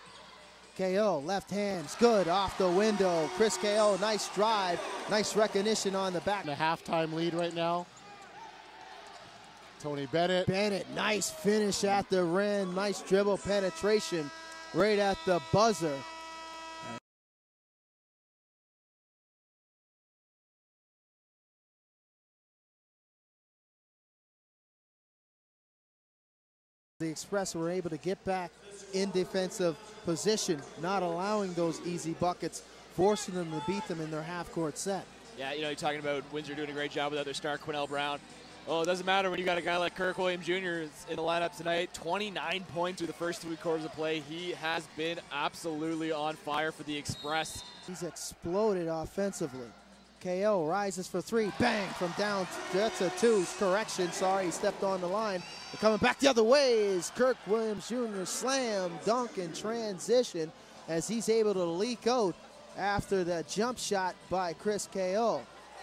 KO, left hand's good off the window. Chris KO, nice drive, nice recognition on the back. The halftime lead right now. Tony Bennett. Nice finish at the rim. Nice dribble penetration right at the buzzer. The Express were able to get back in defensive position, not allowing those easy buckets, forcing them to beat them in their half-court set. Yeah, you're talking about Windsor doing a great job without their star, Quinnell Brown. Well, it doesn't matter when you got a guy like Kirk Williams Jr. in the lineup tonight. 29 points through the first 3 quarters of play. He has been absolutely on fire for the Express. He's exploded offensively. KO rises for 3, bang, from down, that's a 2, correction, sorry, he stepped on the line. But coming back the other way is Kirk Williams Jr. Slam, dunk, and transition as he's able to leak out after that jump shot by Chris KO.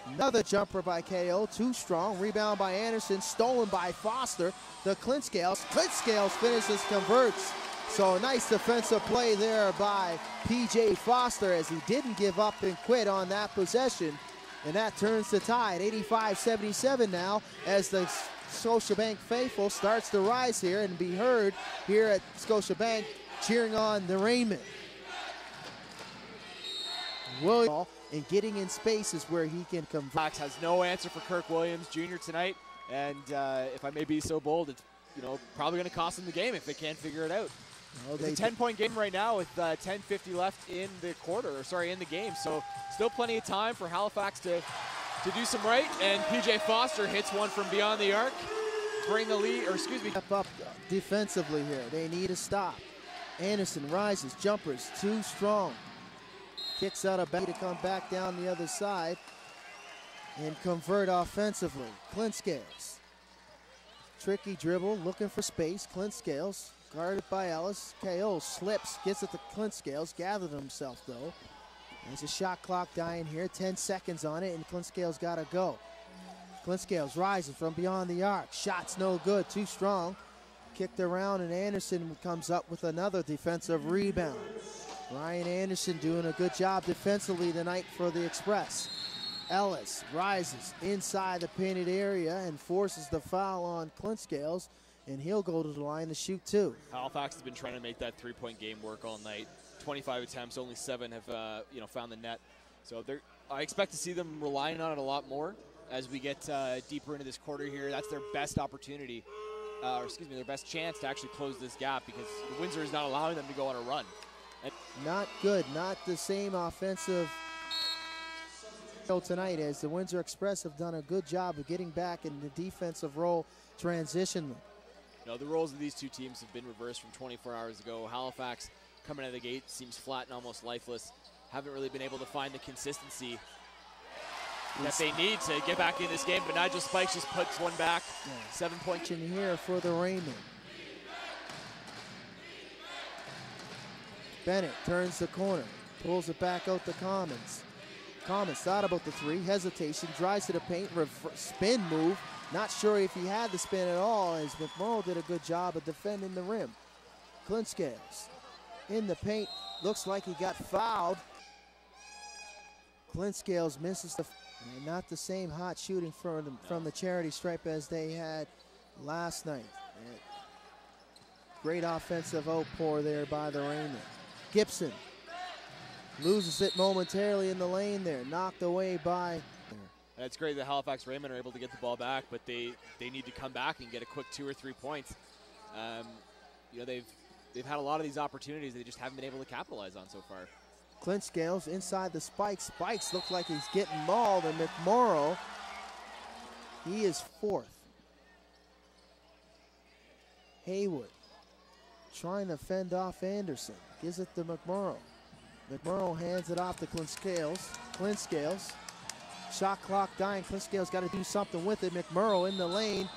Another jumper by KO, too strong, rebound by Anderson, stolen by Foster, the Clint Scales. Clint Scales finishes, converts. So a nice defensive play there by P.J. Foster as he didn't give up and quit on that possession. And that turns the tide, 85-77 now, as the Scotiabank faithful starts to rise here and be heard here at Scotiabank cheering on the Raymond. Williams and getting in spaces where he can convert. Fox has no answer for Kirk Williams Jr. tonight, and if I may be so bold, it's probably going to cost them the game if they can't figure it out. It's a 10-point game right now with 10:50 left in the in the game. So still plenty of time for Halifax to do some right. And P.J. Foster hits one from beyond the arc, bring the lead, Step up defensively here. They need a stop. Anderson rises, jumpers, too strong. Kicks out a back to come back down the other side and convert offensively. Clint Scales. Tricky dribble, looking for space. Clint Scales. Guarded by Ellis. KO slips, gets it to Clint Scales, gathered himself though. There's a shot clock dying here, 10 seconds on it, and Clint Scales gotta go. Clint Scales rising from beyond the arc. Shot's no good, too strong. Kicked around, and Anderson comes up with another defensive rebound. Ryan Anderson doing a good job defensively tonight for the Express. Ellis rises inside the painted area and forces the foul on Clint Scales, and he'll go to the line to shoot 2. Halifax has been trying to make that 3-point game work all night. 25 attempts, only 7 have found the net. So I expect to see them relying on it a lot more as we get deeper into this quarter here. That's their best opportunity, their best chance to actually close this gap, because Windsor is not allowing them to go on a run. Not good, not the same offensive So tonight, as the Windsor Express have done a good job of getting back in the defensive role transition. No, the roles of these two teams have been reversed from 24 hours ago. Halifax coming out of the gate seems flat and almost lifeless. Haven't really been able to find the consistency that they need to get back in this game, but Nigel Spikes just puts one back. 7 points in here for the Raymond. Bennett turns the corner, pulls it back out to Commons. Commons thought about the three, hesitation, drives to the paint, spin move. Not sure if he had the spin at all, as McMurrow did a good job of defending the rim. Clint Scales in the paint, looks like he got fouled. Clint Scales misses the, not the same hot shooting from the charity stripe as they had last night. Great offensive outpour there by the Raymond. Gibson loses it momentarily in the lane there, knocked away by. It's great that Halifax Raymond are able to get the ball back, but they need to come back and get a quick 2 or 3 points. You know, they've had a lot of these opportunities they just haven't been able to capitalize on so far. Clint Scales inside the Spikes. Spikes look like he's getting mauled, and McMorrow, he is fourth. Haywood trying to fend off Anderson. Gives it to McMurrow. McMurrow hands it off to Clint Scales. Clint Scales. Shot clock dying. Clint Scales got to do something with it. McMurrow in the lane.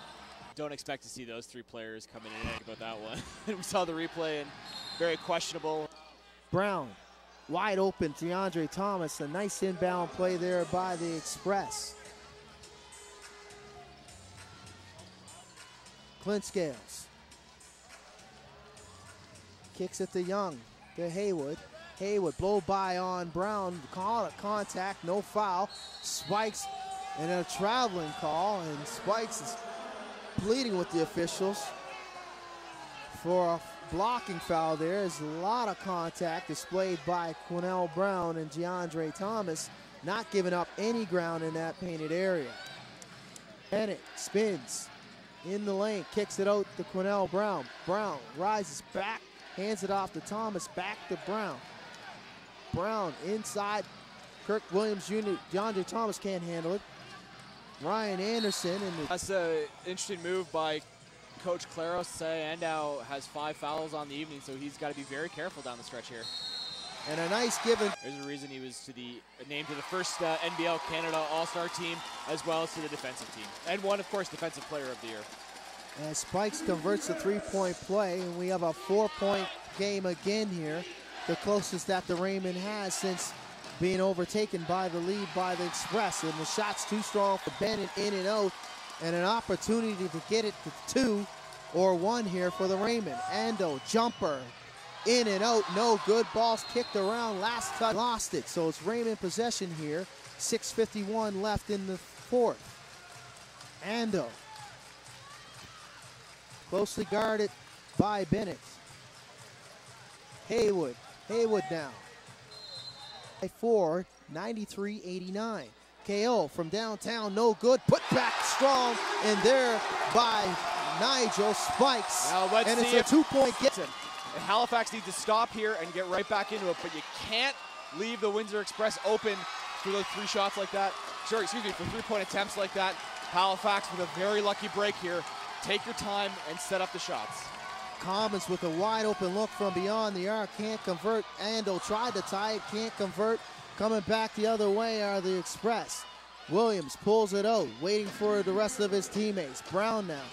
Don't expect to see those three players coming in about that one. We saw the replay and very questionable. Brown wide open. DeAndre Thomas. A nice inbound play there by the Express. Clint Scales. Kicks it to Young, to Haywood. Haywood blow by on Brown, call it contact, no foul. Spikes and a traveling call, and Spikes is pleading with the officials for a blocking foul there. There's a lot of contact displayed by Quinnell Brown and DeAndre Thomas, not giving up any ground in that painted area. Bennett spins in the lane, kicks it out to Quinnell Brown. Brown rises back, hands it off to Thomas, back to Brown. Brown inside, Kirk Williams Jr., DeAndre Thomas can't handle it. Ryan Anderson. That's an interesting move by Coach Claros. Andow has 5 fouls on the evening, so he's got to be very careful down the stretch here. And a nice given. There's a reason he was named to the first NBL Canada All-Star team, as well as to the defensive team. And one, of course, Defensive Player of the Year. As Spikes converts the 3-point play, and we have a 4-point game again here. The closest that the Raymond has since being overtaken by the lead by the Express. And the shot's too strong for Bennett, in and out, and an opportunity to get it to 2 or 1 here for the Raymond. Ando, jumper, in and out, no good. Ball's kicked around, last touch, lost it. So it's Raymond possession here. 6:51 left in the fourth. Ando, closely guarded by Bennett. Haywood now. 4, 93-89. KO from downtown, no good. Put back strong, and there by Nigel Spikes. And it's a 2-point get. Halifax needs to stop here and get right back into it, but you can't leave the Windsor Express open for those 3 shots like that. For 3-point attempts like that. Halifax with a very lucky break here. Take your time and set up the shots. Commons with a wide open look from beyond the arc, can't convert. Ando tried to tie it, can't convert. Coming back the other way are the Express. Williams pulls it out, waiting for the rest of his teammates. Brown now.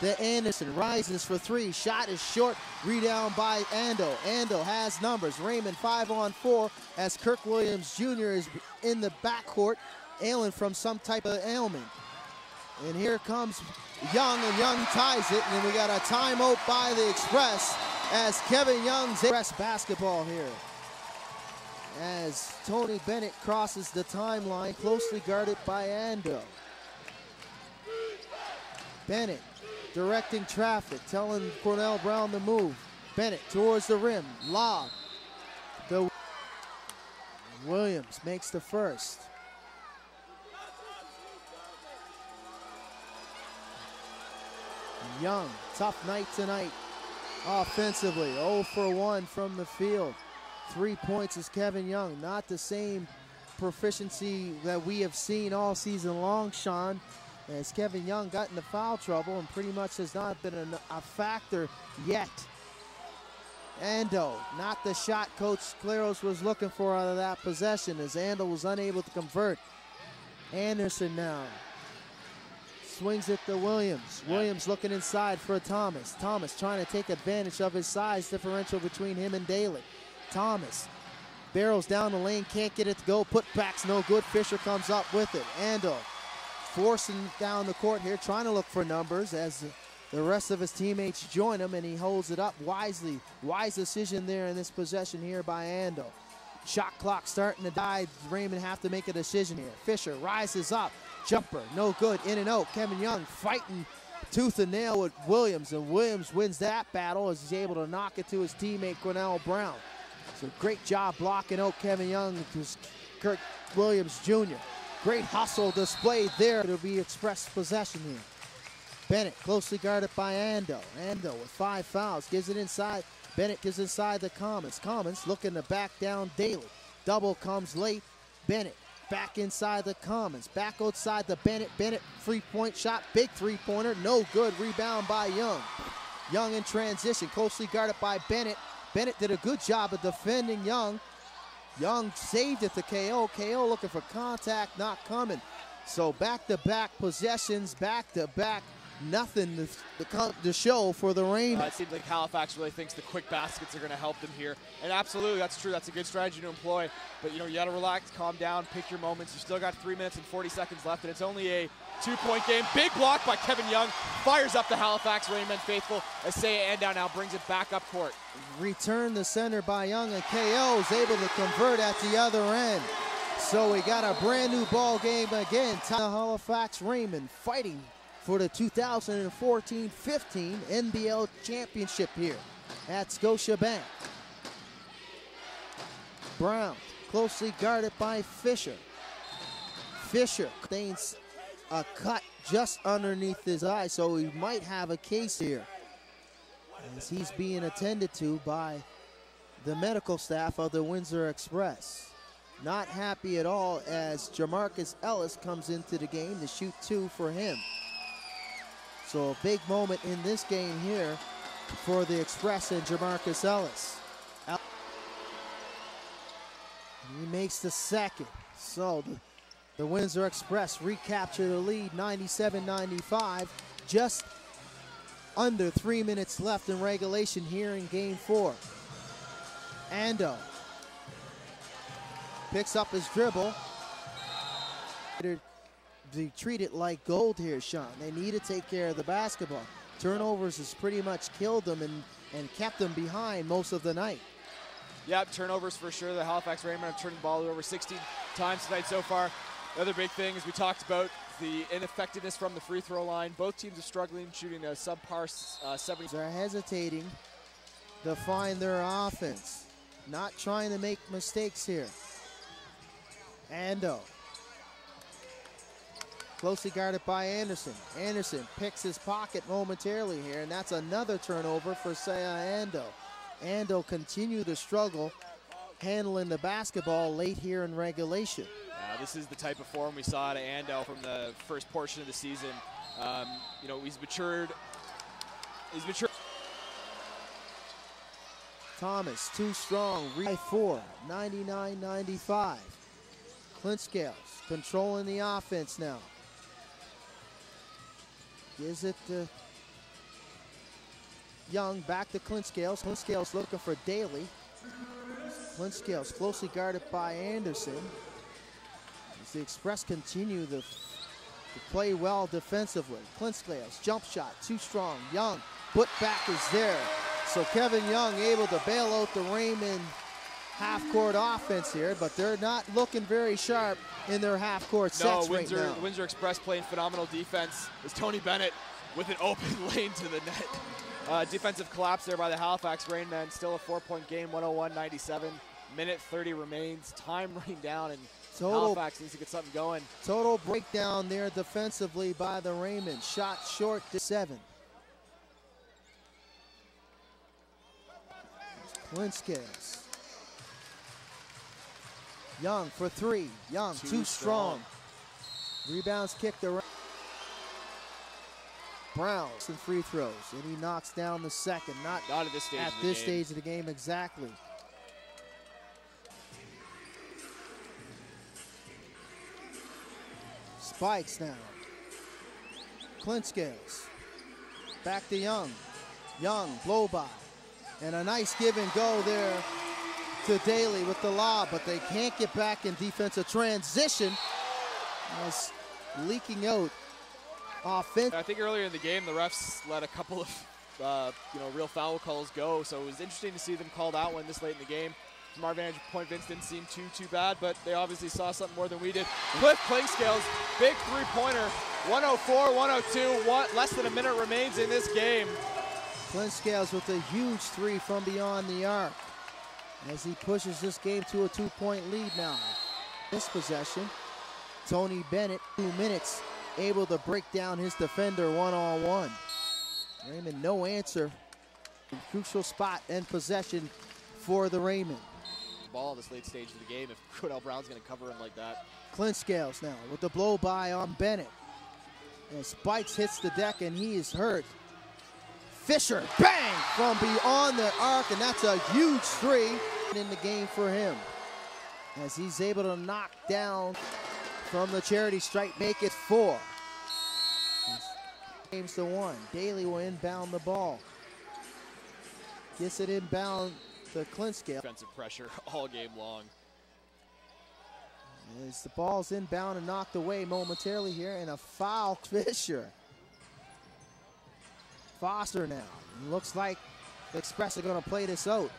The Anderson rises for 3. Shot is short. Rebound by Ando. Ando has numbers. Raymond 5-on-4 as Kirk Williams Jr. is in the backcourt, ailing from some type of ailment. And here comes Young, and Young ties it, and then we got a timeout by the Express as Kevin Young's Express basketball here. As Tony Bennett crosses the timeline, closely guarded by Ando. Bennett directing traffic, telling Quinnell Brown to move. Bennett towards the rim, lob. Williams makes the first. Young, tough night tonight offensively. 0 for 1 from the field. 3 points is Kevin Young. Not the same proficiency that we have seen all season long, Sean, as Kevin Young got into foul trouble and pretty much has not been a factor yet. Ando, not the shot Coach Claros was looking for out of that possession, as Ando was unable to convert. Anderson now swings it to Williams. Williams looking inside for Thomas. Thomas trying to take advantage of his size differential between him and Daly. Thomas barrels down the lane, can't get it to go. Putback's no good. Fisher comes up with it. Ando forcing down the court here, trying to look for numbers as the rest of his teammates join him, and he holds it up wisely. Wise decision there in this possession here by Ando. Shot clock starting to die. Raymond have to make a decision here. Fisher rises up. Jumper, no good, in and out. Kevin Young fighting tooth and nail with Williams, and Williams wins that battle as he's able to knock it to his teammate Cornell Brown. So great job blocking out Kevin Young to Kirk Williams Jr. Great hustle displayed there. It'll be Express possession here. Bennett closely guarded by Ando. Ando with 5 fouls, gives it inside. Bennett gives inside the Commons. Commons looking to back down Daly. Double comes late. Bennett back inside the Commons. Back outside the Bennett. Bennett three-point shot. Big three-pointer. No good. Rebound by Young. Young in transition. Closely guarded by Bennett. Bennett did a good job of defending Young. Young saved it to KO. KO looking for contact. Not coming. So back-to-back possessions. Back-to-back. Nothing to show for the Rain. It seems like Halifax really thinks the quick baskets are going to help them here. And absolutely, that's true. That's a good strategy to employ. But, you got to relax, calm down, pick your moments. You still got 3 minutes and 40 seconds left, and it's only a 2-point game. Big block by Kevin Young. Fires up the Halifax Rainmen faithful. Asaya Andow now brings it back up court. Return the center by Young, and KO is able to convert at the other end. So we got a brand new ball game again. Halifax Raymond fighting for the 2014-15 NBL championship here at Scotiabank. Brown closely guarded by Fisher. Fisher contains a cut just underneath his eye, so he might have a case here as he's being attended to by the medical staff of the Windsor Express. Not happy at all as Jamarcus Ellis comes into the game to shoot 2 for him. So a big moment in this game here for the Express and Jamarcus Ellis. He makes the second. So the Windsor Express recapture the lead 97-95. Just under 3 minutes left in regulation here in game 4. Ando picks up his dribble. They treat it like gold here, Sean. They need to take care of the basketball. Turnovers has pretty much killed them and kept them behind most of the night. Yeah, turnovers for sure. The Halifax Rainmen have turned the ball over 16 times tonight so far. The other big thing is we talked about the ineffectiveness from the free throw line. Both teams are struggling, shooting a subpar 70. They're hesitating to find their offense. Not trying to make mistakes here. Ando. Closely guarded by Anderson. Anderson picks his pocket momentarily here, and that's another turnover for Saya Ando. Ando continued to struggle handling the basketball late here in regulation. This is the type of form we saw out of Ando from the first portion of the season. He's matured. Thomas, too strong. 4, 99-95. Clintscales controlling the offense now. Gives it to Young, back to Clintscales. Clintscales looking for Daly. Clintscales closely guarded by Anderson. As the Express continue to play well defensively. Clintscales, jump shot, too strong. Young, put back is there. So Kevin Young able to bail out the Raymond half-court offense here, but they're not looking very sharp in their half-court sets right now. The Windsor Express playing phenomenal defense. Is Tony Bennett with an open lane to the net. Defensive collapse there by the Halifax Rainmen. Still a 4-point game, 101-97. Minute 30 remains. Time running down, and Halifax needs to get something going. Total breakdown there defensively by the Raymond. Shot short to 7. Clintscales. Young for three. Young, too strong. Rebounds kicked around. Brown some free throws, and he knocks down the second. Not at this stage. At this stage of the game, exactly. Spikes now. Clint Scales. Back to Young. Young, blow by. And a nice give and go there to Daly with the lob, but they can't get back in defensive transition. As leaking out offense. I think earlier in the game, the refs let a couple of real foul calls go, so it was interesting to see them call that one this late in the game. From our vantage point, Vince didn't seem too bad, but they obviously saw something more than we did. Cliff Klingscales, big three-pointer, 104-102, less than a minute remains in this game. Clint Scales with a huge three from beyond the arc as he pushes this game to a 2-point lead now. This possession, Tony Bennett, 2 minutes, able to break down his defender one-on-one. Raymond, no answer. Crucial spot and possession for the Raymond. Ball this late stage of the game if Cordell Brown's going to cover him like that. Clint Scales now with the blow by on Bennett. And Spikes hits the deck and he is hurt. Fisher, bang, from beyond the arc, and that's a huge three in the game for him. As he's able to knock down from the charity stripe, make it 4. Games to 1. Daly will inbound the ball. Gets it inbound to Clint Scales. Defensive pressure all game long. As the ball's inbound and knocked away momentarily here, and a foul. Fisher. Foster now. Looks like the Express are going to play this out.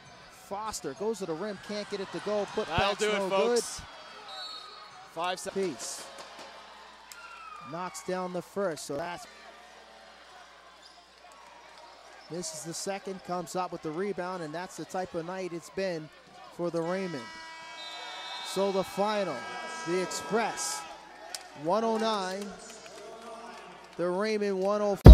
Foster goes to the rim, can't get it to go. That'll do it, folks. 5 seconds. Peace. Knocks down the first, so that's. Misses the second, comes up with the rebound, and that's the type of night it's been for the Raymond. So the final, the Express 109, the Raymond 104.